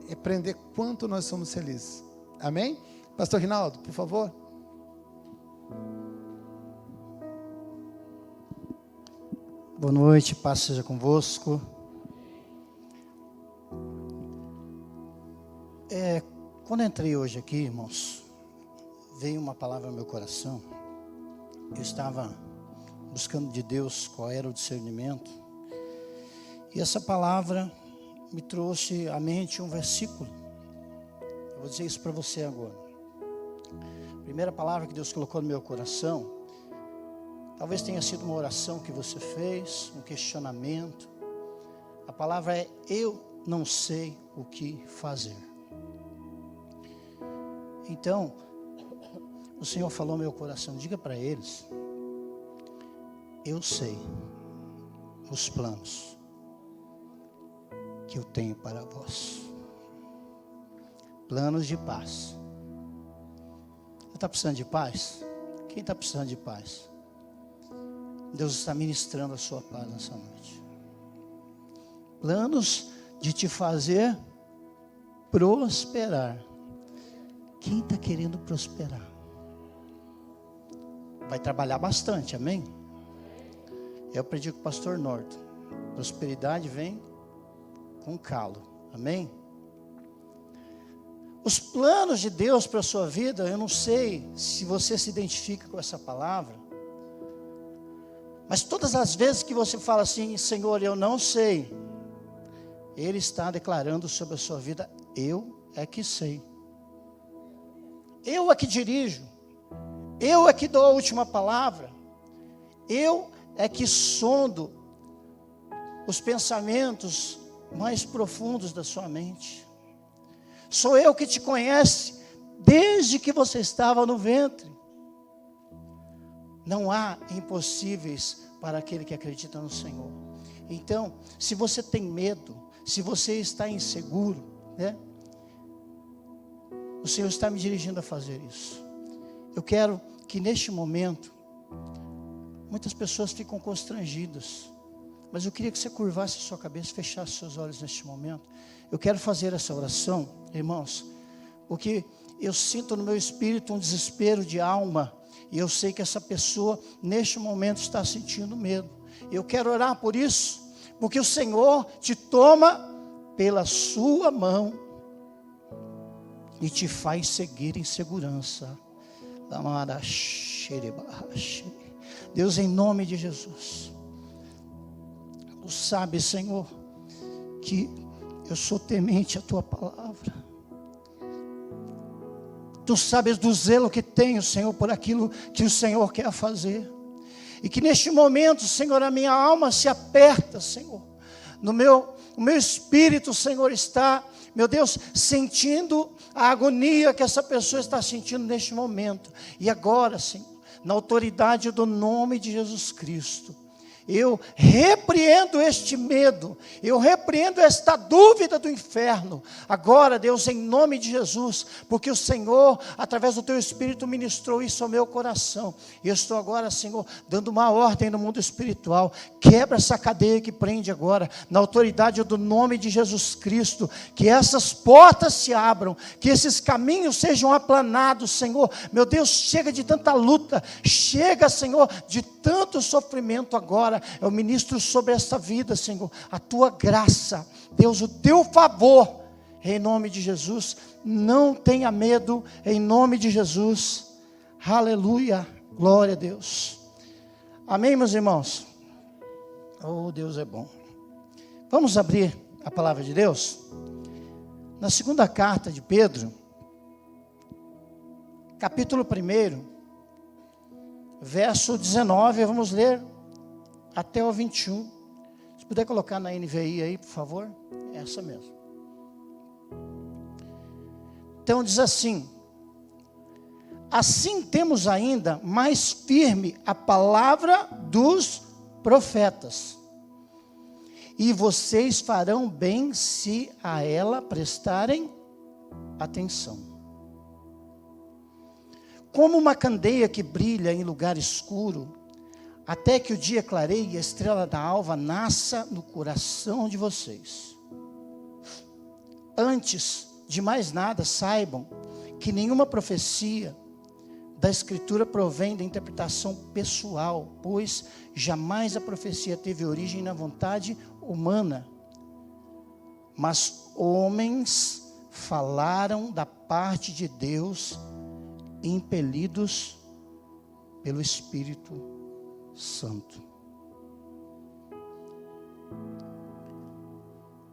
repreender quanto nós somos felizes. Amém? Pastor Rinaldo, por favor. Boa noite, paz seja convosco. Quando entrei hoje aqui, irmãos, veio uma palavra ao meu coração. Eu estava buscando de Deus qual era o discernimento. E essa palavra me trouxe à mente um versículo. Eu vou dizer isso para você agora. A primeira palavra que Deus colocou no meu coração, talvez tenha sido uma oração que você fez, um questionamento. A palavra é: eu não sei o que fazer. Então, o Senhor falou ao meu coração: diga para eles, eu sei os planos que eu tenho para vós. Planos de paz. Você está precisando de paz? Quem está precisando de paz? Deus está ministrando a sua paz nessa noite. Planos de te fazer prosperar. Quem está querendo prosperar? Vai trabalhar bastante, amém? Eu aprendi com o pastor Norton. Prosperidade vem com calo, amém? Os planos de Deus para a sua vida, eu não sei se você se identifica com essa palavra, mas todas as vezes que você fala assim: Senhor, eu não sei, Ele está declarando sobre a sua vida: eu é que sei, eu é que dirijo, eu é que dou a última palavra, eu é que sondo os pensamentos mais profundos da sua mente. Sou eu que te conhece desde que você estava no ventre. Não há impossíveis para aquele que acredita no Senhor. Então, se você tem medo, se você está inseguro, né? O Senhor está me dirigindo a fazer isso. Eu quero que neste momento, muitas pessoas ficam constrangidas, mas eu queria que você curvasse a sua cabeça, fechasse seus olhos neste momento. Eu quero fazer essa oração, irmãos, porque eu sinto no meu espírito um desespero de alma, e eu sei que essa pessoa neste momento está sentindo medo. Eu quero orar por isso, porque o Senhor te toma pela sua mão e te faz seguir em segurança. Deus, em nome de Jesus, Tu sabes, Senhor, que eu sou temente à Tua palavra. Tu sabes do zelo que tenho, Senhor, por aquilo que o Senhor quer fazer. E que neste momento, Senhor, a minha alma se aperta, Senhor. O meu espírito, Senhor, está, meu Deus, sentindo a agonia que essa pessoa está sentindo neste momento. E agora, Senhor, na autoridade do nome de Jesus Cristo, eu repreendo este medo, eu repreendo esta dúvida do inferno. Agora, Deus, em nome de Jesus, porque o Senhor, através do Teu Espírito, ministrou isso ao meu coração. E eu estou agora, Senhor, dando uma ordem no mundo espiritual. Quebra essa cadeia que prende agora, na autoridade do nome de Jesus Cristo. Que essas portas se abram, que esses caminhos sejam aplanados, Senhor. Meu Deus, chega de tanta luta, chega, Senhor, de tanto sofrimento agora. Eu ministro sobre essa vida, Senhor, a Tua graça, Deus, o Teu favor, em nome de Jesus. Não tenha medo, em nome de Jesus. Aleluia, glória a Deus. Amém, meus irmãos? Oh, Deus é bom. Vamos abrir a palavra de Deus? Na segunda carta de Pedro, capítulo 1, verso 19, vamos ler até o 21. Se puder colocar na NVI aí, por favor. Essa mesmo. Então diz assim: assim temos ainda mais firme a palavra dos profetas, e vocês farão bem se a ela prestarem atenção. Como uma candeia que brilha em lugar escuro, até que o dia clareie e a estrela da alva nasça no coração de vocês. Antes de mais nada, saibam que nenhuma profecia da Escritura provém da interpretação pessoal, pois jamais a profecia teve origem na vontade humana, mas homens falaram da parte de Deus, impelidos pelo Espírito Santo.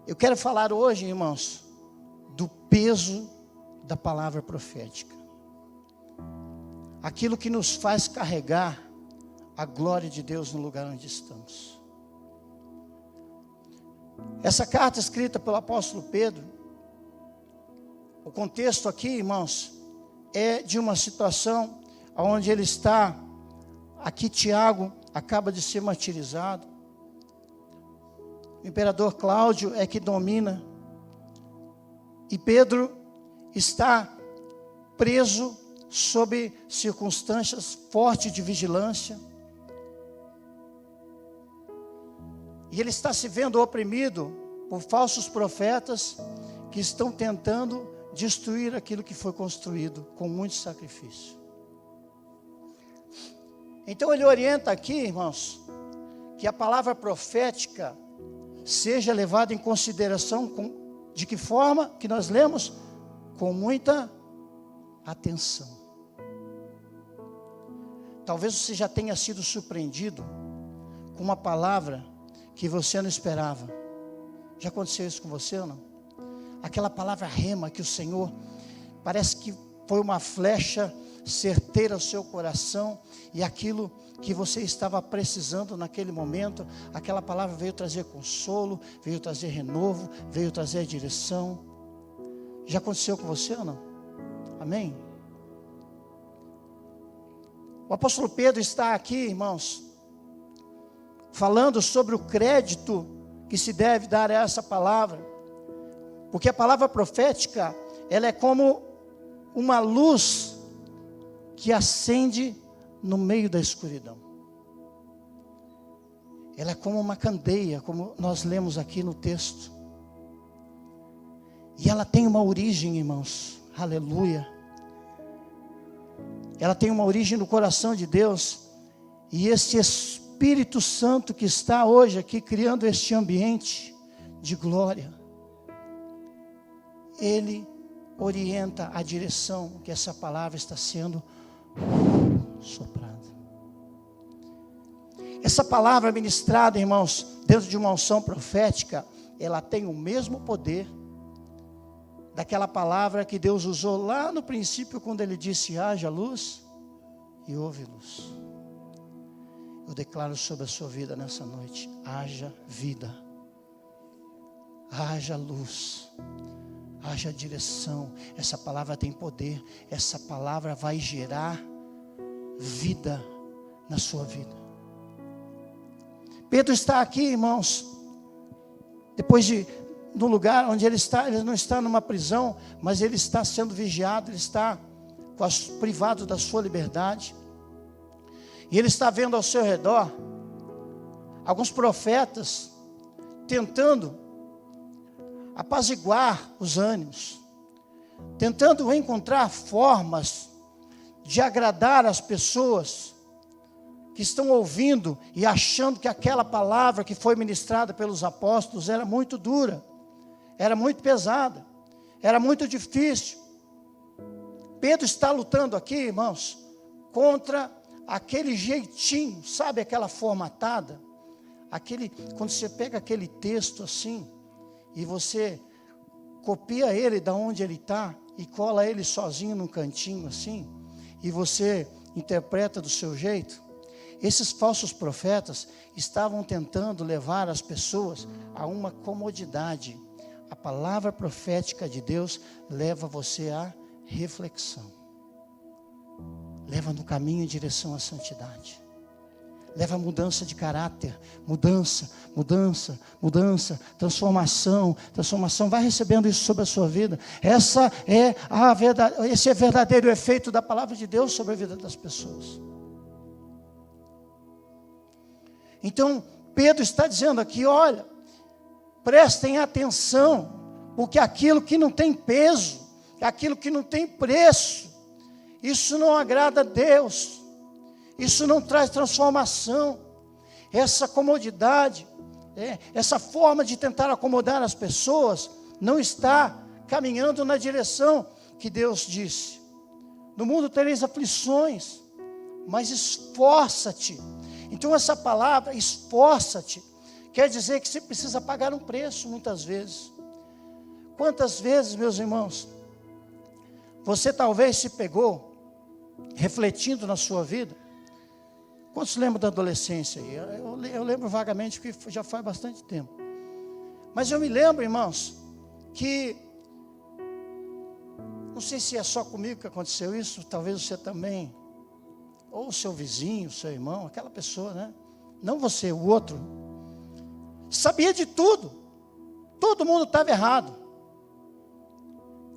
Eu quero falar hoje, irmãos, do peso da palavra profética. Aquilo que nos faz carregar a glória de Deus no lugar onde estamos. Essa carta escrita pelo apóstolo Pedro, o contexto aqui, irmãos, é de uma situação onde ele está, aqui Tiago acaba de ser martirizado. O imperador Cláudio é que domina. E Pedro está preso sob circunstâncias fortes de vigilância. E ele está se vendo oprimido por falsos profetas que estão tentando destruir aquilo que foi construído com muito sacrifício. Então ele orienta aqui, irmãos, que a palavra profética seja levada em consideração de que forma que nós lemos? Com muita atenção. Talvez você já tenha sido surpreendido com uma palavra que você não esperava. Já aconteceu isso com você ou não? Aquela palavra rema que o Senhor, parece que foi uma flecha certeira ao seu coração, e aquilo que você estava precisando naquele momento, aquela palavra veio trazer consolo, veio trazer renovo, veio trazer direção. Já aconteceu com você ou não? Amém? O apóstolo Pedro está aqui, irmãos, falando sobre o crédito que se deve dar a essa palavra, porque a palavra profética, ela é como uma luz que acende no meio da escuridão. Ela é como uma candeia, como nós lemos aqui no texto. E ela tem uma origem, irmãos, aleluia. Ela tem uma origem no coração de Deus. E esse Espírito Santo que está hoje aqui criando este ambiente de glória, ele orienta a direção que essa palavra está sendo soprada. Essa palavra ministrada, irmãos, dentro de uma unção profética, ela tem o mesmo poder daquela palavra que Deus usou lá no princípio, quando Ele disse: haja luz e houve luz. Eu declaro sobre a sua vida nessa noite: haja vida, haja luz, haja direção. Essa palavra tem poder, essa palavra vai gerar vida na sua vida. Pedro está aqui, irmãos, depois de, no lugar onde ele não está numa prisão, mas ele está sendo vigiado, ele está privado da sua liberdade, e ele está vendo ao seu redor alguns profetas tentando apaziguar os ânimos, tentando encontrar formas de agradar as pessoas que estão ouvindo e achando que aquela palavra que foi ministrada pelos apóstolos era muito dura, era muito pesada, era muito difícil. Pedro está lutando aqui, irmãos, contra aquele jeitinho, sabe, aquela formatada, quando você pega aquele texto assim, e você copia ele da onde ele está, e cola ele sozinho num cantinho assim, e você interpreta do seu jeito. Esses falsos profetas estavam tentando levar as pessoas a uma comodidade. A palavra profética de Deus leva você à reflexão, leva no caminho em direção à santidade, leva a mudança de caráter, mudança, transformação, vai recebendo isso sobre a sua vida. Esse é verdadeiro efeito da palavra de Deus sobre a vida das pessoas. Então, Pedro está dizendo aqui: olha, prestem atenção, Porque aquilo que não tem peso, aquilo que não tem preço, isso não agrada a Deus, isso não traz transformação. Essa comodidade, essa forma de tentar acomodar as pessoas, não está caminhando na direção que Deus disse. No mundo tereis aflições, mas esforça-te. Então essa palavra, esforça-te, quer dizer que você precisa pagar um preço muitas vezes. Quantas vezes, meus irmãos, você talvez se pegou refletindo na sua vida? Quantos lembram da adolescência aí? Eu lembro vagamente, que já faz bastante tempo. Mas eu me lembro, irmãos, que, não sei se é só comigo que aconteceu isso, talvez você também, ou o seu vizinho, o seu irmão, aquela pessoa, né? Não você, o outro. Sabia de tudo. Todo mundo estava errado.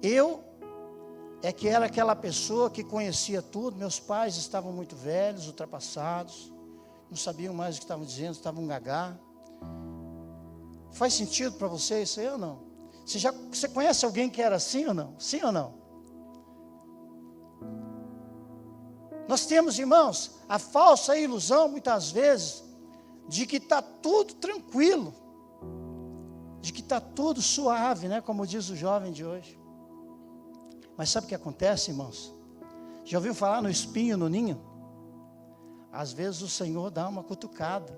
Eu que era aquela pessoa que conhecia tudo. Meus pais estavam muito velhos, ultrapassados, não sabiam mais o que estavam dizendo, estavam gagá. Faz sentido para você isso aí ou não? Você conhece alguém que era assim ou não? Sim ou não? Nós temos, irmãos, a falsa ilusão, muitas vezes, de que está tudo tranquilo, de que está tudo suave, né? Como diz o jovem de hoje. Mas sabe o que acontece, irmãos? Já ouviu falar no espinho no ninho? Às vezes o Senhor dá uma cutucada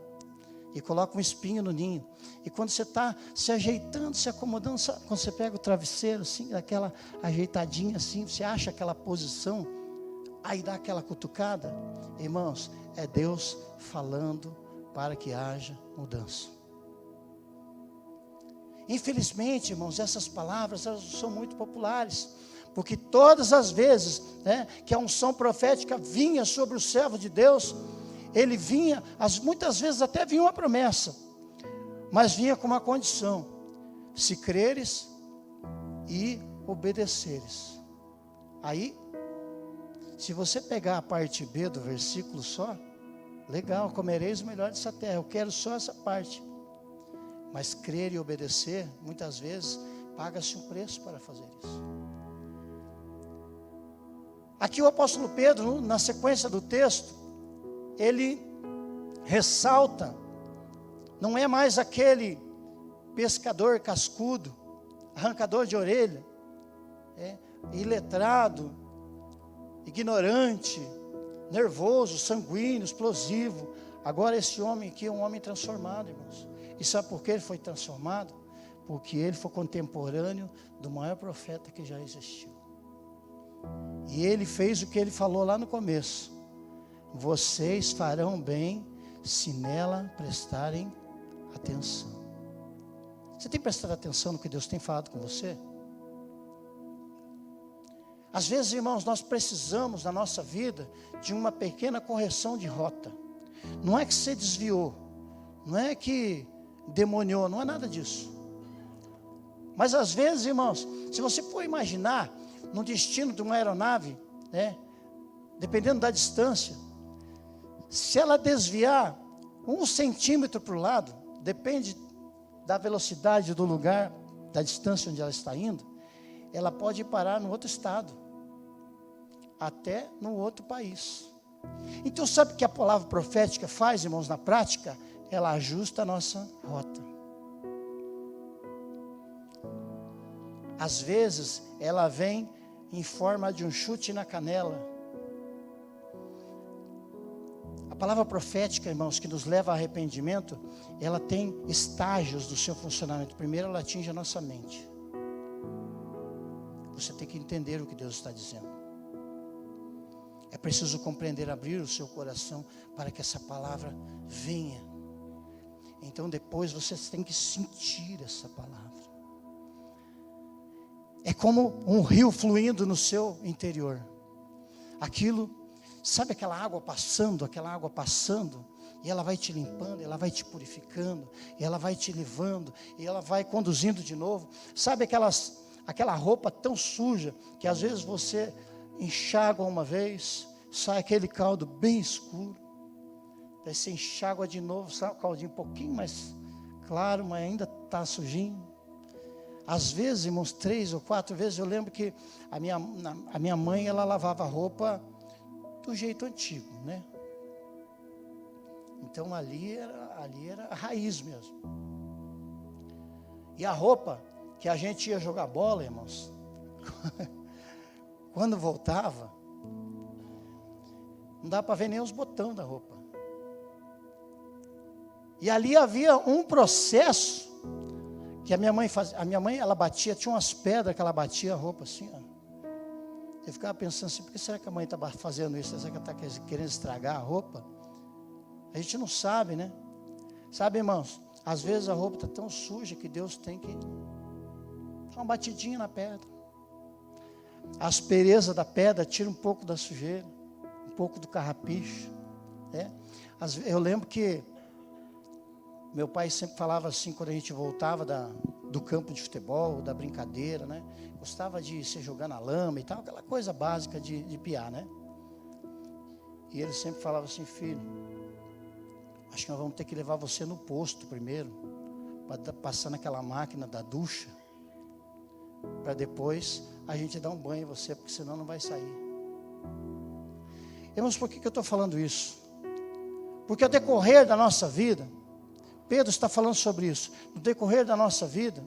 e coloca um espinho no ninho. E quando você está se ajeitando, se acomodando, sabe, quando você pega o travesseiro, assim, aquela ajeitadinha assim, você acha aquela posição, aí dá aquela cutucada. Irmãos, é Deus falando para que haja mudança. Infelizmente, irmãos, essas palavras, elas são muito populares. Porque todas as vezes, né, que a unção profética vinha sobre o servo de Deus, ele vinha, muitas vezes até vinha uma promessa, mas vinha com uma condição: se creres e obedeceres. Aí, se você pegar a parte B do versículo só, legal, comereis o melhor dessa terra, eu quero só essa parte. Mas crer e obedecer, muitas vezes, paga-se um preço para fazer isso. Aqui o apóstolo Pedro, na sequência do texto, ele ressalta, não é mais aquele pescador cascudo, arrancador de orelha, iletrado, ignorante, nervoso, sanguíneo, explosivo. Agora esse homem aqui é um homem transformado, irmãos. E sabe por que ele foi transformado? Porque ele foi contemporâneo do maior profeta que já existiu. E ele fez o que ele falou lá no começo: vocês farão bem se nela prestarem atenção. Você tem prestado atenção no que Deus tem falado com você? Às vezes, irmãos, nós precisamos na nossa vida de uma pequena correção de rota. Não é que você desviou, não é que demoniou, não é nada disso. Mas às vezes, irmãos, se você for imaginar no destino de uma aeronave, né, dependendo da distância, se ela desviar 1 centímetro para o lado, depende da velocidade do lugar, da distância onde ela está indo, ela pode parar no outro estado, até no outro país. Então sabe o que a palavra profética faz, irmãos, na prática? Ela ajusta a nossa rota. Às vezes ela vem em forma de um chute na canela. A palavra profética, irmãos, que nos leva a arrependimento, ela tem estágios do seu funcionamento. Primeiro ela atinge a nossa mente. Você tem que entender o que Deus está dizendo. É preciso compreender, abrir o seu coração para que essa palavra venha. Então depois você tem que sentir essa palavra. É como um rio fluindo no seu interior. Aquilo, sabe aquela água passando, e ela vai te limpando, ela vai te purificando, e ela vai te levando, e ela vai conduzindo de novo. Sabe aquela roupa tão suja, que às vezes você enxágua uma vez, sai aquele caldo bem escuro, daí você enxágua de novo, sai o caldinho um pouquinho mais claro, mas ainda está sujinho. Às vezes, irmãos, 3 ou 4 vezes, eu lembro que a minha mãe, ela lavava roupa do jeito antigo, né? Então ali era a raiz mesmo. E a roupa que a gente ia jogar bola, irmãos, quando voltava, não dava para ver nem os botões da roupa. E ali havia um processo que a minha mãe fazia. A minha mãe, ela batia, tinha umas pedras que ela batia a roupa assim, ó. Eu ficava pensando assim, por que será que a mãe está fazendo isso? Será que ela está querendo estragar a roupa? A gente não sabe, né? Sabe, irmãos, às vezes a roupa está tão suja que Deus tem que dar uma batidinha na pedra. A aspereza da pedra tira um pouco da sujeira, um pouco do carrapicho, né? Eu lembro que meu pai sempre falava assim, quando a gente voltava do campo de futebol, da brincadeira, né? Gostava de se jogar na lama e tal, aquela coisa básica de piar, né? E ele sempre falava assim, filho, acho que nós vamos ter que levar você no posto primeiro, para passar naquela máquina da ducha, para depois a gente dar um banho em você, porque senão não vai sair. Irmãos, por que eu estou falando isso? Porque ao decorrer da nossa vida, Pedro está falando sobre isso, no decorrer da nossa vida,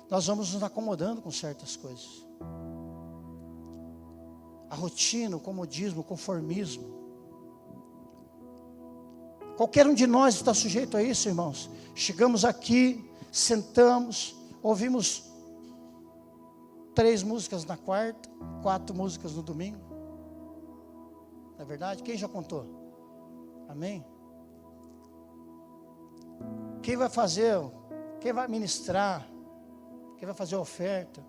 nós vamos nos acomodando com certas coisas. A rotina, o comodismo, o conformismo. Qualquer um de nós está sujeito a isso, irmãos. Chegamos aqui, sentamos, ouvimos 3 músicas na quarta, 4 músicas no domingo. Não é verdade? Quem já contou? Amém? Quem vai fazer? Quem vai ministrar? Quem vai fazer a oferta?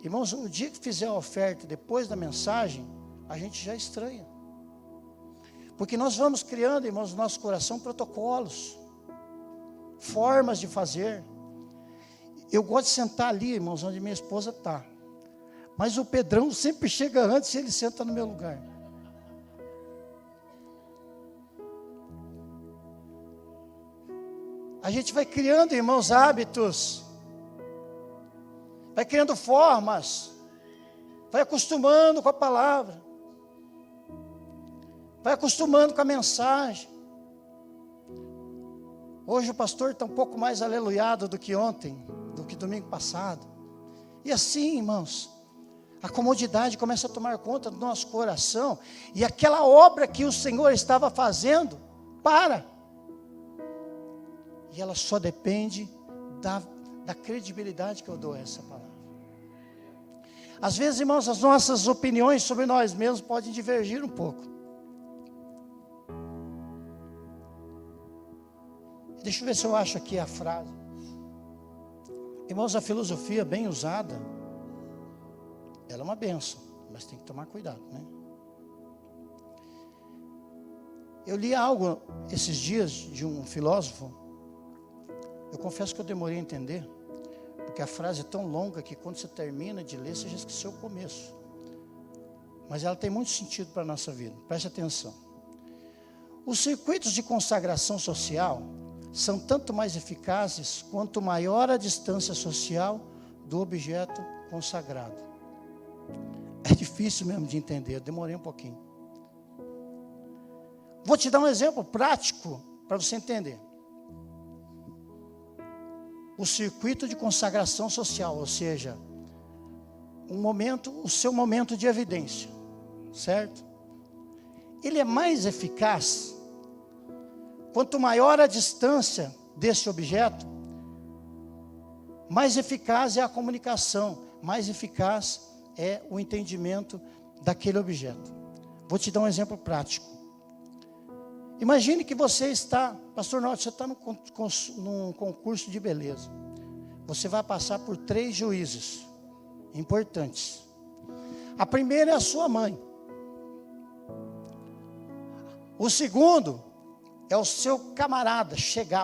Irmãos, o dia que fizer a oferta, depois da mensagem, a gente já estranha. Porque nós vamos criando, irmãos, no nosso coração, protocolos, formas de fazer. Eu gosto de sentar ali, irmãos, onde minha esposa está. Mas o Pedrão sempre chega antes e ele senta no meu lugar. A gente vai criando, irmãos, hábitos. Vai criando formas. Vai acostumando com a palavra. Vai acostumando com a mensagem. Hoje o pastor está um pouco mais aleluiado do que ontem, do que domingo passado. E assim, irmãos, a comodidade começa a tomar conta do nosso coração. E aquela obra que o Senhor estava fazendo, para. E ela só depende da credibilidade que eu dou a essa palavra. Às vezes, irmãos, as nossas opiniões sobre nós mesmos podem divergir um pouco. Deixa eu ver se eu acho aqui a frase. Irmãos, a filosofia bem usada, ela é uma bênção, mas tem que tomar cuidado, né? Eu li algo esses dias de um filósofo. Eu confesso que eu demorei a entender, porque a frase é tão longa que quando você termina de ler, você já esqueceu o começo. Mas ela tem muito sentido para a nossa vida, preste atenção. Os circuitos de consagração social são tanto mais eficazes quanto maior a distância social do objeto consagrado. É difícil mesmo de entender, eu demorei um pouquinho. Vou te dar um exemplo prático para você entender. O circuito de consagração social, ou seja, o seu momento de evidência, certo? Ele é mais eficaz quanto maior a distância desse objeto, mais eficaz é a comunicação, mais eficaz é o entendimento daquele objeto. Vou te dar um exemplo prático. Imagine que você está, pastor Norte, você está num concurso de beleza. Você vai passar por 3 juízes importantes. A primeira é a sua mãe. O segundo é o seu camarada,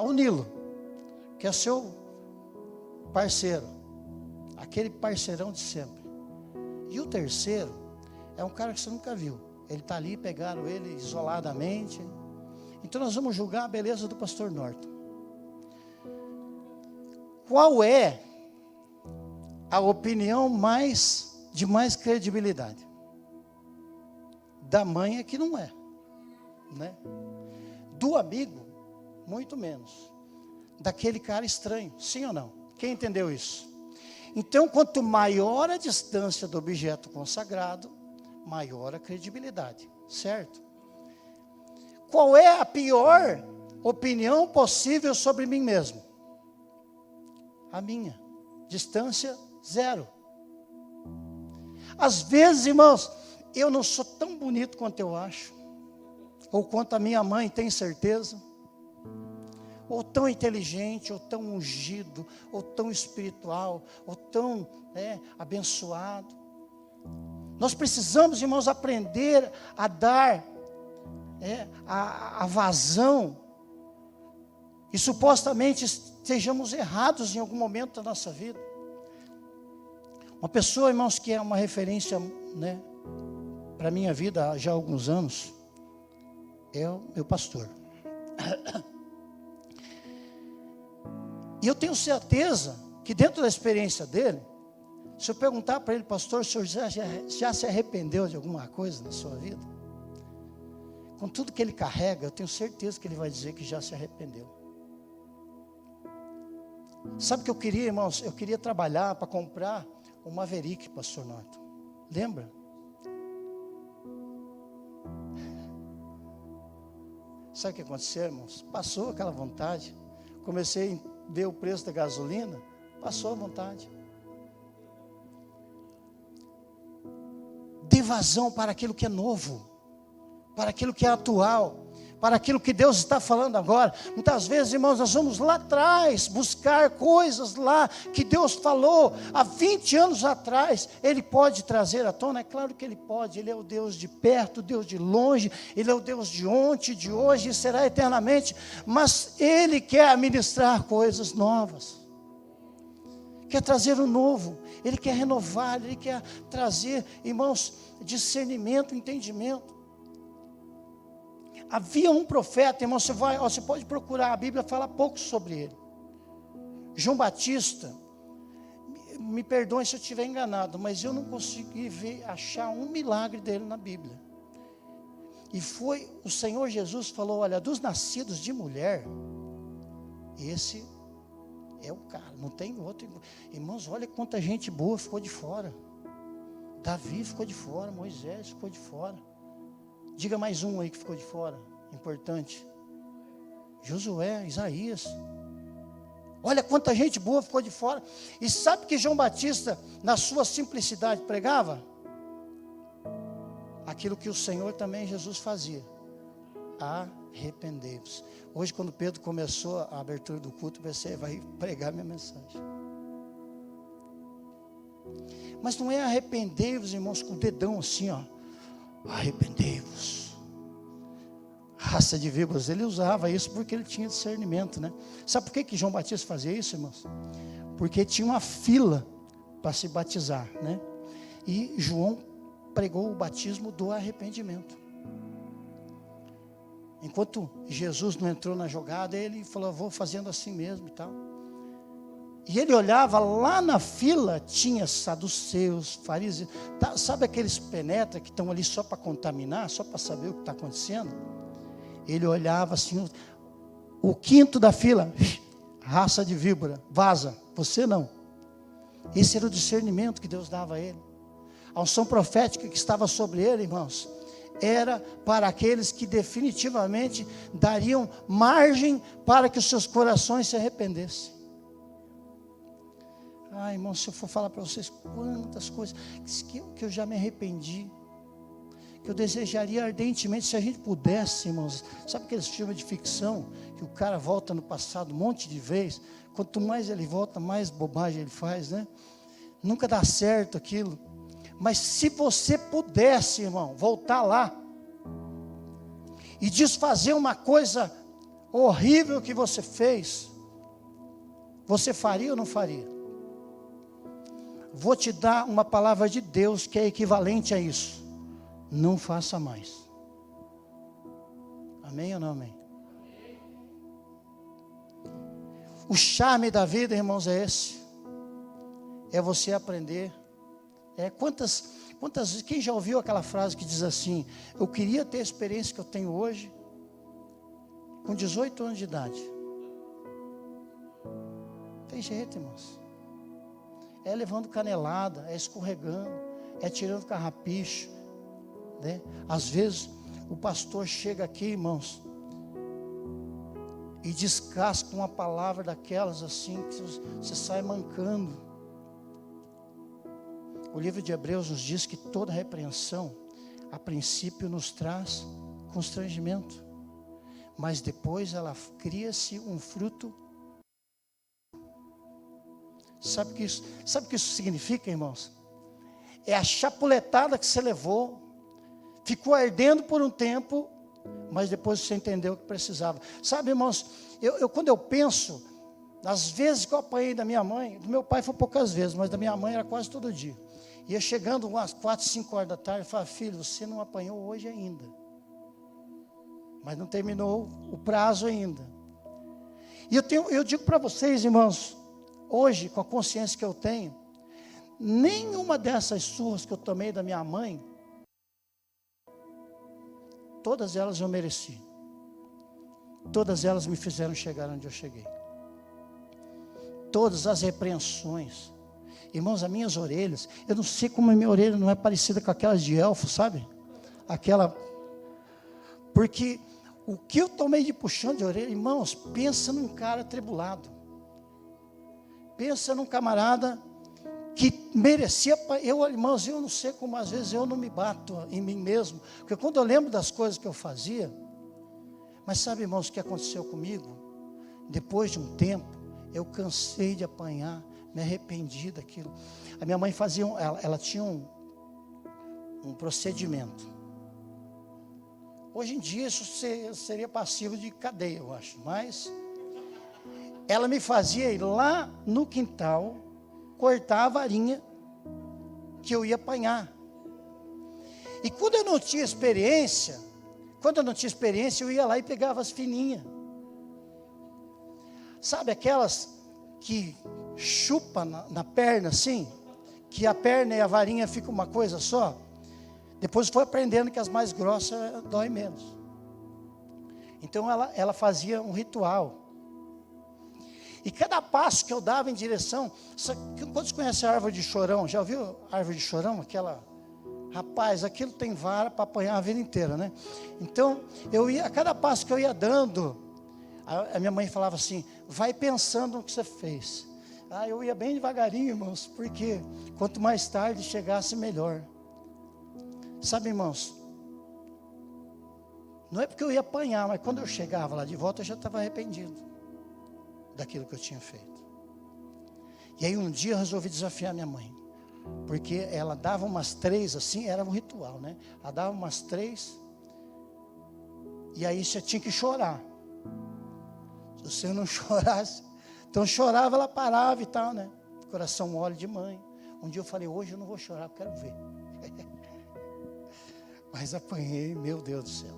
o Nilo, que é o seu parceiro, aquele parceirão de sempre. E o terceiro é um cara que você nunca viu. Ele está ali, pegaram ele isoladamente. Então nós vamos julgar a beleza do pastor Norton. Qual é a opinião de mais credibilidade. Da mãe é que não é, né? Do amigo, muito menos. Daquele cara estranho, sim ou não? Quem entendeu isso? Então, quanto maior a distância do objeto consagrado, maior a credibilidade, certo? Qual é a pior opinião possível sobre mim mesmo? A minha. Distância zero. Às vezes, irmãos, eu não sou tão bonito quanto eu acho, ou quanto a minha mãe tem certeza, ou tão inteligente, ou tão ungido, ou tão espiritual, ou tão abençoado. Nós precisamos, irmãos, aprender a dar a vazão, e supostamente estejamos errados em algum momento da nossa vida. Uma pessoa, irmãos, que é uma referência, para a minha vida já há alguns anos, é o meu pastor. E eu tenho certeza que dentro da experiência dele, se eu perguntar para ele, pastor, o senhor já se arrependeu de alguma coisa na sua vida? Com tudo que ele carrega, eu tenho certeza que ele vai dizer que já se arrependeu. Sabe o que eu queria, irmãos? Eu queria trabalhar para comprar o Maverick, pastor Norton. Lembra? Sabe o que aconteceu, irmãos? Passou aquela vontade. Comecei a ver o preço da gasolina, passou a vontade. Dê vazão para aquilo que é novo, para aquilo que é atual, para aquilo que Deus está falando agora. Muitas vezes, irmãos, nós vamos lá atrás buscar coisas lá que Deus falou há 20 anos atrás. Ele pode trazer à tona? É claro que Ele pode. Ele é o Deus de perto, Deus de longe. Ele é o Deus de ontem, de hoje e será eternamente. Mas Ele quer ministrar coisas novas. Quer trazer o novo. Ele quer renovar. Ele quer trazer, irmãos, discernimento, entendimento. Havia um profeta, irmão, você pode procurar, a Bíblia fala pouco sobre ele. João Batista, me perdoem se eu estiver enganado, mas eu não consegui achar um milagre dele na Bíblia. E foi, o Senhor Jesus falou, olha, dos nascidos de mulher, esse é o cara, não tem outro. Irmãos, olha quanta gente boa ficou de fora. Davi ficou de fora, Moisés ficou de fora. Diga mais um aí que ficou de fora, importante. Josué, Isaías. Olha quanta gente boa ficou de fora. E sabe que João Batista, na sua simplicidade, pregava? Aquilo que o Senhor também, Jesus, fazia. Arrependei-vos. Hoje, quando Pedro começou a abertura do culto, você vai pregar minha mensagem. Mas não é arrependei-vos, irmãos, com o dedão assim, ó. Arrependei-vos. Raça de víboras, ele usava isso porque ele tinha discernimento, né? Sabe por que João Batista fazia isso, irmãos? Porque tinha uma fila para se batizar, né? E João pregou o batismo do arrependimento. Enquanto Jesus não entrou na jogada, ele falou, vou fazendo assim mesmo e tal. E ele olhava lá na fila, tinha saduceus, fariseus, sabe aqueles penetras que estão ali só para contaminar, só para saber o que está acontecendo? Ele olhava assim, o quinto da fila, raça de víbora, vaza, você não. Esse era o discernimento que Deus dava a ele. A unção profética que estava sobre ele, irmãos, era para aqueles que definitivamente dariam margem para que os seus corações se arrependessem. Ai, irmão, se eu for falar para vocês quantas coisas que eu já me arrependi, que eu desejaria ardentemente, se a gente pudesse, irmãos. Sabe aqueles filmes de ficção, que o cara volta no passado um monte de vezes, quanto mais ele volta, mais bobagem ele faz, né? Nunca dá certo aquilo. Mas se você pudesse, irmão, voltar lá, e desfazer uma coisa horrível que você fez, você faria ou não faria? Vou te dar uma palavra de Deus que é equivalente a isso. Não faça mais. Amém ou não amém? O charme da vida, irmãos, é esse. é você aprender. Quantas vezes, quem já ouviu aquela frase que diz assim: eu queria ter a experiência que eu tenho hoje, com 18 anos de idade. Tem jeito, irmãos. É levando canelada, é escorregando, é tirando carrapicho, né? Às vezes o pastor chega aqui, irmãos, e descasca uma palavra daquelas assim, que você sai mancando. O livro de Hebreus nos diz que toda repreensão, a princípio, nos traz constrangimento, mas depois ela cria-se um fruto. Sabe o que isso significa, irmãos? É a chapuletada que você levou, ficou ardendo por um tempo, mas depois você entendeu o que precisava. Sabe, irmãos, quando eu penso, nas vezes que eu apanhei da minha mãe, do meu pai foi poucas vezes, mas da minha mãe era quase todo dia. Ia chegando umas 4, 5 horas da tarde, eu falava: filho, você não apanhou hoje ainda. Mas não terminou o prazo ainda. E eu digo para vocês, irmãos, hoje, com a consciência que eu tenho, nenhuma dessas surras que eu tomei da minha mãe, todas elas eu mereci. Todas elas me fizeram chegar onde eu cheguei. Todas as repreensões. Irmãos, as minhas orelhas, eu não sei como a minha orelha não é parecida com aquelas de elfo, sabe? Porque o que eu tomei de puxão de orelha, irmãos, pensa num cara atribulado. Pensa num camarada que merecia. Irmãos, eu não sei como às vezes eu não me bato em mim mesmo, porque quando eu lembro das coisas que eu fazia, mas sabe, irmãos, o que aconteceu comigo? Depois de um tempo, eu cansei de apanhar, me arrependi daquilo. A minha mãe fazia, ela tinha um procedimento. Hoje em dia isso seria passivo de cadeia, eu acho, mas ela me fazia ir lá no quintal, cortar a varinha que eu ia apanhar. E quando eu não tinha experiência, eu ia lá e pegava as fininhas. Sabe aquelas que chupa na perna assim, que a perna e a varinha ficam uma coisa só? Depois foi aprendendo que as mais grossas dói menos. Então ela fazia um ritual. E cada passo que eu dava em direção... Quantos conhecem a árvore de chorão? Já ouviu a árvore de chorão? Rapaz, aquilo tem vara para apanhar a vida inteira, né? Então, a cada passo que eu ia dando, a minha mãe falava assim: vai pensando no que você fez. Eu ia bem devagarinho, irmãos, porque quanto mais tarde chegasse, melhor. Sabe, irmãos, não é porque eu ia apanhar, mas quando eu chegava lá de volta, eu já estava arrependido daquilo que eu tinha feito. E aí um dia eu resolvi desafiar minha mãe, porque ela dava umas 3 assim, era um ritual, né? Ela dava umas 3, e aí você tinha que chorar. Se você não chorasse, então chorava, ela parava e tal, né? Coração mole de mãe. Um dia eu falei: hoje eu não vou chorar, eu quero ver. Mas apanhei, meu Deus do céu.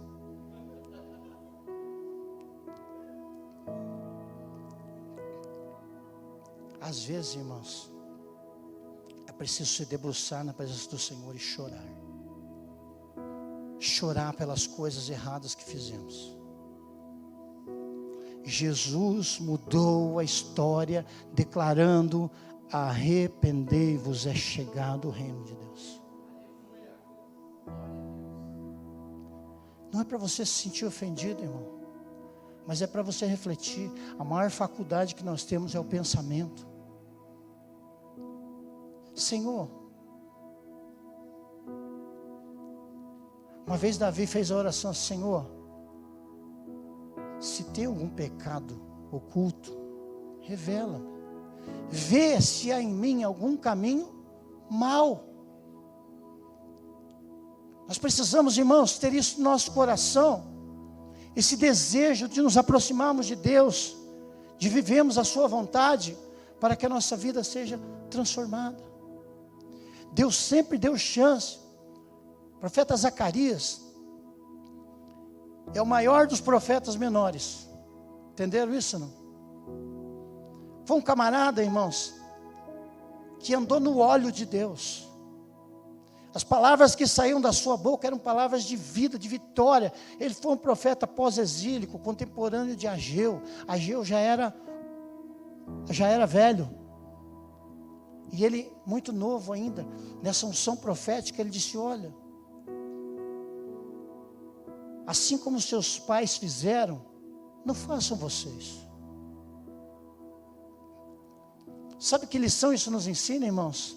Às vezes, irmãos, é preciso se debruçar na presença do Senhor e chorar. Chorar pelas coisas erradas que fizemos. Jesus mudou a história, declarando: arrependei-vos, é chegado o reino de Deus. Não é para você se sentir ofendido, irmão, mas é para você refletir. A maior faculdade que nós temos é o pensamento. Senhor, uma vez Davi fez a oração: Senhor, se tem algum pecado oculto, revela-me. Vê se há em mim algum caminho mau. Nós precisamos, irmãos, ter isso no nosso coração, esse desejo de nos aproximarmos de Deus, de vivermos a sua vontade, para que a nossa vida seja transformada. Deus sempre deu chance. O profeta Zacarias é o maior dos profetas menores. Entenderam isso, não? Foi um camarada, irmãos, que andou no óleo de Deus. As palavras que saíam da sua boca eram palavras de vida, de vitória. Ele foi um profeta pós-exílico, contemporâneo de Ageu. Ageu já era velho. E ele, muito novo ainda, nessa unção profética, ele disse: olha, assim como seus pais fizeram, não façam vocês. Sabe que lição isso nos ensina, irmãos?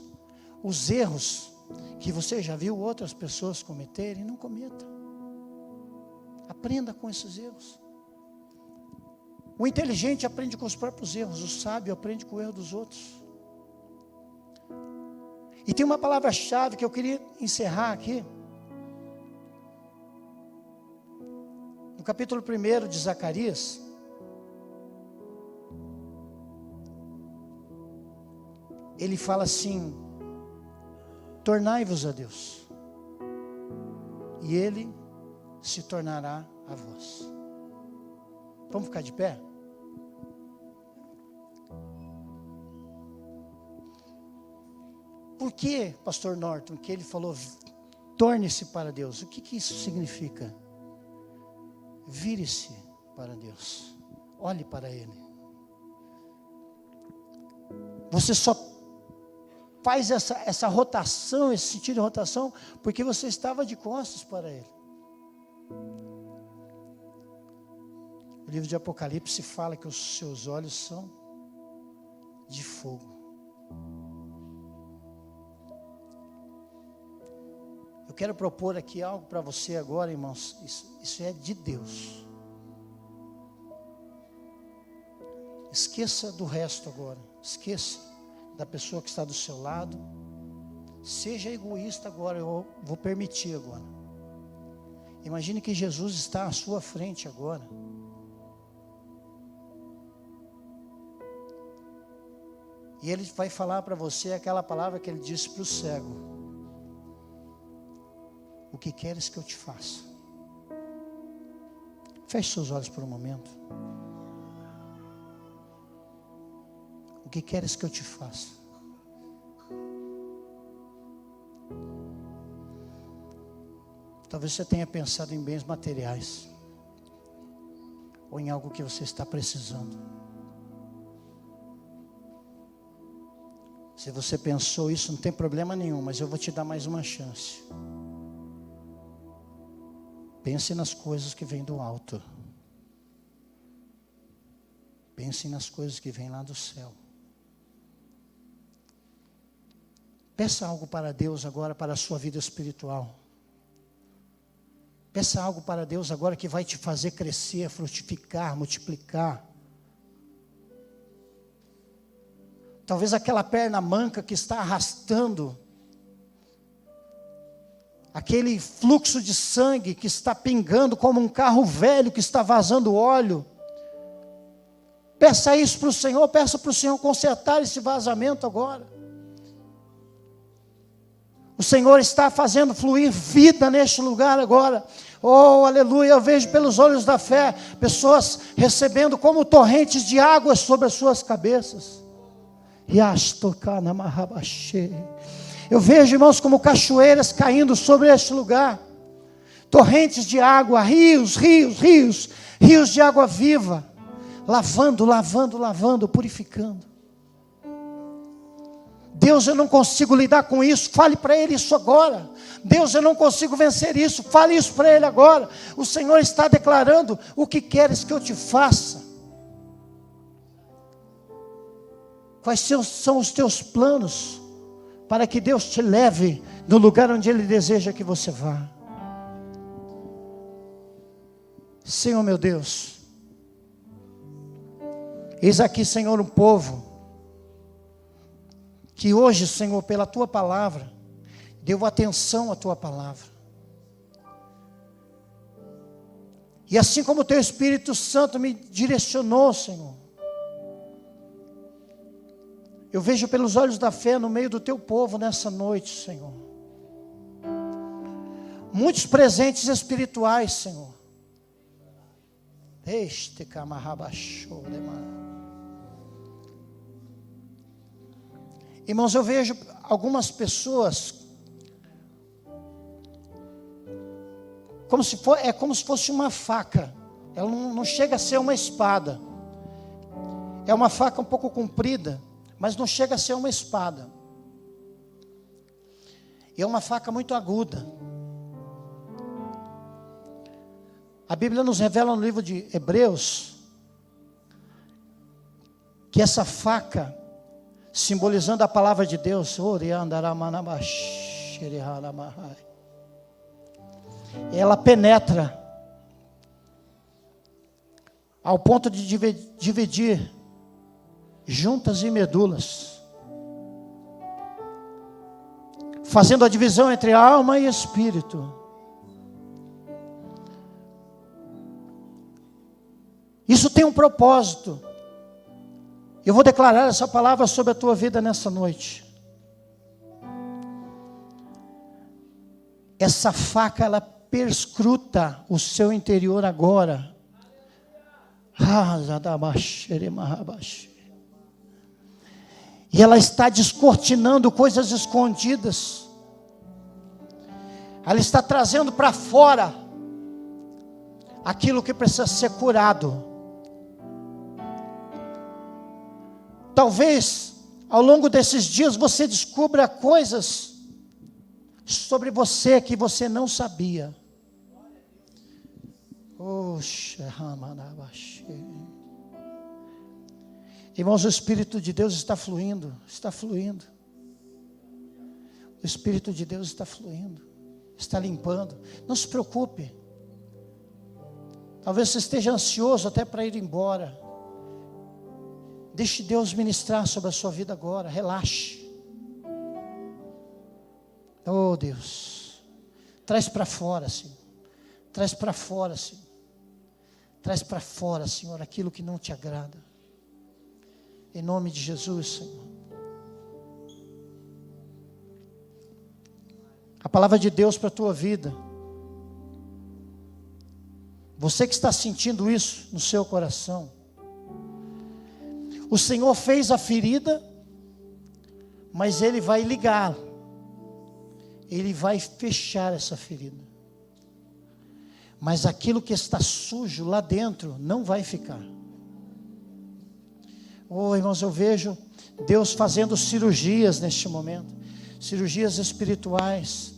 Os erros que você já viu outras pessoas cometerem, não cometa. Aprenda com esses erros. O inteligente aprende com os próprios erros, o sábio aprende com o erro dos outros. E tem uma palavra-chave que eu queria encerrar aqui. No capítulo 1 de Zacarias, ele fala assim: tornai-vos a Deus, e Ele se tornará a vós. Vamos ficar de pé? Por que, pastor Norton, que ele falou torne-se para Deus? O que isso significa? Vire-se para Deus, olhe para Ele. Você só faz essa rotação, esse sentido de rotação, porque você estava de costas para Ele. O livro de Apocalipse fala que os seus olhos são de fogo. Eu quero propor aqui algo para você agora, irmãos. Isso é de Deus. Esqueça do resto agora. Esqueça da pessoa que está do seu lado. Seja egoísta agora. Eu vou permitir agora. Imagine que Jesus está à sua frente agora. E Ele vai falar para você aquela palavra que Ele disse para o cego: o que queres que eu te faça? Feche seus olhos por um momento. O que queres que eu te faça? Talvez você tenha pensado em bens materiais, ou em algo que você está precisando. Se você pensou isso, não tem problema nenhum, mas eu vou te dar mais uma chance. Pense nas coisas que vêm do alto. Pense nas coisas que vêm lá do céu. Peça algo para Deus agora, para a sua vida espiritual. Peça algo para Deus agora que vai te fazer crescer, frutificar, multiplicar. Talvez aquela perna manca que está arrastando, aquele fluxo de sangue que está pingando como um carro velho que está vazando óleo. Peça isso para o Senhor, peça para o Senhor consertar esse vazamento agora. O Senhor está fazendo fluir vida neste lugar agora. Oh, aleluia, eu vejo pelos olhos da fé, pessoas recebendo como torrentes de água sobre as suas cabeças. Eu vejo, irmãos, como cachoeiras caindo sobre este lugar. Torrentes de água, rios de água viva. Lavando, purificando. Deus, eu não consigo lidar com isso. Fale para Ele isso agora. Deus, eu não consigo vencer isso. Fale isso para Ele agora. O Senhor está declarando: o que queres que eu te faça? Quais são os teus planos para que Deus te leve no lugar onde Ele deseja que você vá? Senhor meu Deus, eis aqui, Senhor, um povo que hoje, Senhor, pela Tua palavra, deu atenção à Tua palavra. E assim como o Teu Espírito Santo me direcionou, Senhor, eu vejo pelos olhos da fé no meio do Teu povo nessa noite, Senhor, muitos presentes espirituais, Senhor. Este camarrabachou, Irmãos, eu vejo algumas pessoas como se fosse uma faca. Ela não chega a ser uma espada. É uma faca um pouco comprida, mas não chega a ser uma espada. E é uma faca muito aguda. A Bíblia nos revela no livro de Hebreus que essa faca, simbolizando a palavra de Deus, ela penetra ao ponto de dividir juntas e medulas, fazendo a divisão entre alma e espírito. Isso tem um propósito. Eu vou declarar essa palavra sobre a tua vida nessa noite. Essa faca, ela perscruta o seu interior agora. E ela está descortinando coisas escondidas. Ela está trazendo para fora aquilo que precisa ser curado. Talvez ao longo desses dias você descubra coisas sobre você que você não sabia. Irmãos, o Espírito de Deus está fluindo, está fluindo. O Espírito de Deus está fluindo, está limpando. Não se preocupe. Talvez você esteja ansioso até para ir embora. Deixe Deus ministrar sobre a sua vida agora. Relaxe. Oh Deus, traz para fora, Senhor. Traz para fora, Senhor. Traz para fora, Senhor, aquilo que não te agrada. Em nome de Jesus, Senhor. A palavra de Deus para a tua vida. Você que está sentindo isso no seu coração. O Senhor fez a ferida, mas Ele vai ligar. Ele vai fechar essa ferida. Mas aquilo que está sujo lá dentro não vai ficar. Oh, irmãos, eu vejo Deus fazendo cirurgias neste momento. Cirurgias espirituais.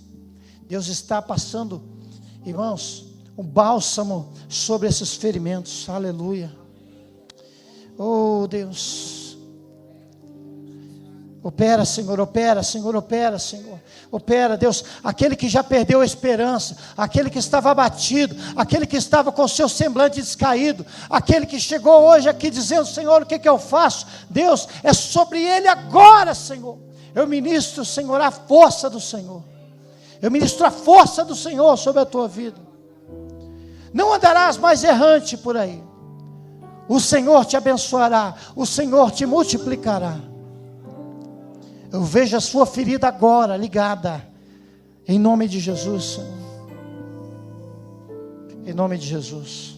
Deus está passando, irmãos, um bálsamo sobre esses ferimentos. Aleluia. Oh Deus, opera Senhor, opera Senhor, opera Senhor, opera Deus, aquele que já perdeu a esperança, aquele que estava abatido, aquele que estava com o seu semblante descaído, aquele que chegou hoje aqui dizendo, Senhor, o que eu faço? Deus, é sobre ele agora, Senhor. Eu ministro, Senhor, a força do Senhor, eu ministro a força do Senhor sobre a tua vida. Não andarás mais errante por aí. O Senhor te abençoará, o Senhor te multiplicará. Eu vejo a sua ferida agora ligada, em nome de Jesus, Senhor. Em nome de Jesus.